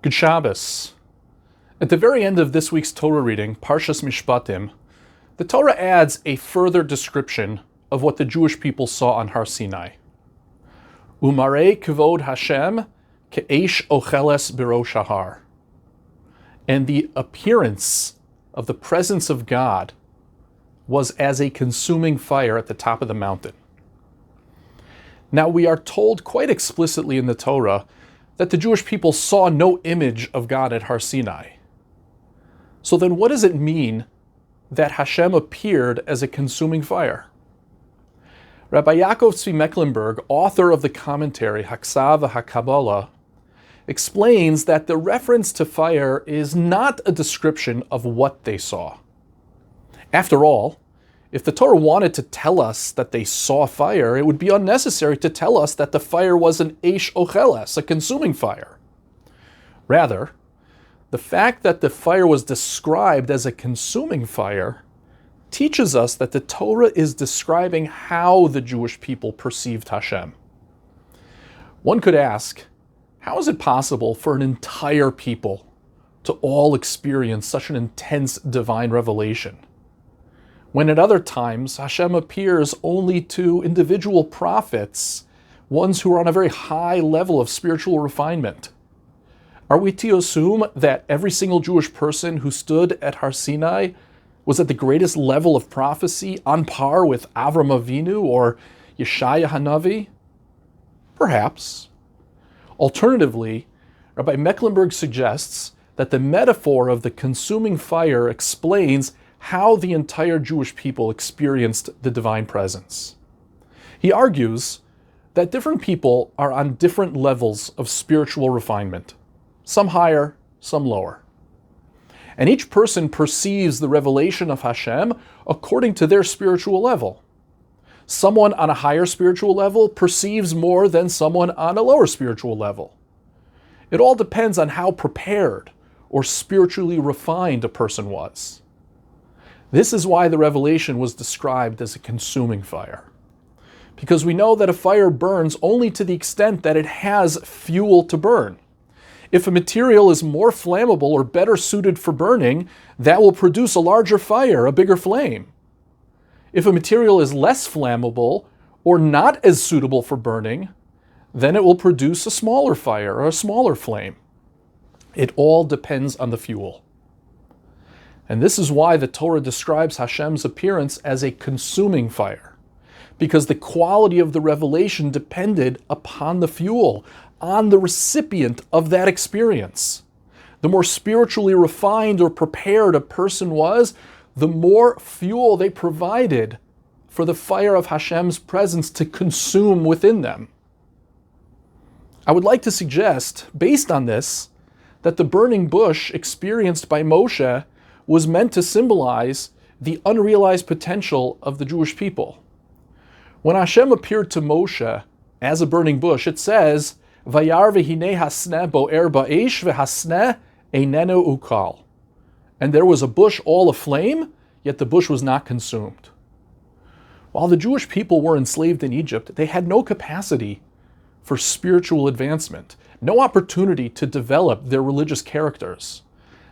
Good Shabbos. At the very end of this week's Torah reading, Parshas Mishpatim, the Torah adds a further description of what the Jewish people saw on Har Sinai. Umarei kavod Hashem ke'esh ocheles birosh hahar. And the appearance of the presence of God was as a consuming fire at the top of the mountain. Now we are told quite explicitly in the Torah that the Jewish people saw no image of God at Har Sinai. So then what does it mean that Hashem appeared as a consuming fire? Rabbi Yaakov Tzvi Mecklenburg, author of the commentary Haksav HaKabbalah, explains that the reference to fire is not a description of what they saw. After all, if the Torah wanted to tell us that they saw fire, it would be unnecessary to tell us that the fire was an eish ocheles, a consuming fire. Rather, the fact that the fire was described as a consuming fire teaches us that the Torah is describing how the Jewish people perceived Hashem. One could ask, how is it possible for an entire people to all experience such an intense divine revelation, when at other times Hashem appears only to individual prophets, ones who are on a very high level of spiritual refinement? Are we to assume that every single Jewish person who stood at Har Sinai was at the greatest level of prophecy, on par with Avram Avinu or Yeshaya Hanavi? Perhaps. Alternatively, Rabbi Mecklenburg suggests that the metaphor of the consuming fire explains how the entire Jewish people experienced the divine presence. He argues that different people are on different levels of spiritual refinement, some higher, some lower. And each person perceives the revelation of Hashem according to their spiritual level. Someone on a higher spiritual level perceives more than someone on a lower spiritual level. It all depends on how prepared or spiritually refined a person was. This is why the revelation was described as a consuming fire, because we know that a fire burns only to the extent that it has fuel to burn. If a material is more flammable or better suited for burning, that will produce a larger fire, a bigger flame. If a material is less flammable or not as suitable for burning, then it will produce a smaller fire or a smaller flame. It all depends on the fuel. And this is why the Torah describes Hashem's appearance as a consuming fire, because the quality of the revelation depended upon the fuel, on the recipient of that experience. The more spiritually refined or prepared a person was, the more fuel they provided for the fire of Hashem's presence to consume within them. I would like to suggest, based on this, that the burning bush experienced by Moshe was meant to symbolize the unrealized potential of the Jewish people. When Hashem appeared to Moshe as a burning bush, it says, Vayar v'hinei hasneh bo'er ba'esh v'hasneh einenu ukal. And there was a bush all aflame, yet the bush was not consumed. While the Jewish people were enslaved in Egypt, they had no capacity for spiritual advancement, no opportunity to develop their religious characters.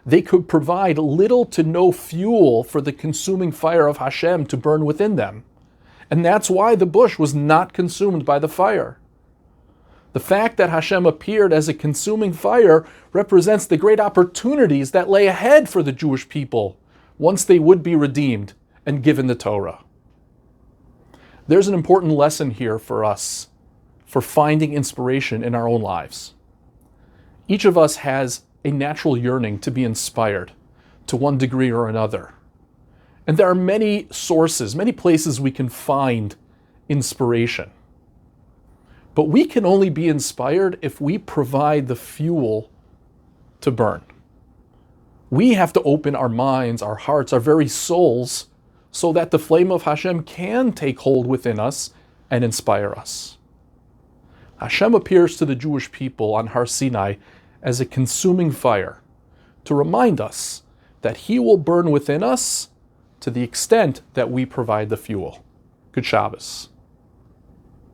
They could provide little to no fuel for the consuming fire of Hashem to burn within them. And that's why the bush was not consumed by the fire. The fact that Hashem appeared as a consuming fire represents the great opportunities that lay ahead for the Jewish people once they would be redeemed and given the Torah. There's an important lesson here for us for finding inspiration in our own lives. Each of us has a natural yearning to be inspired to one degree or another. And there are many sources, many places we can find inspiration. But we can only be inspired if we provide the fuel to burn. We have to open our minds, our hearts, our very souls, so that the flame of Hashem can take hold within us and inspire us. Hashem appears to the Jewish people on Har Sinai as a consuming fire to remind us that He will burn within us to the extent that we provide the fuel. Good Shabbos.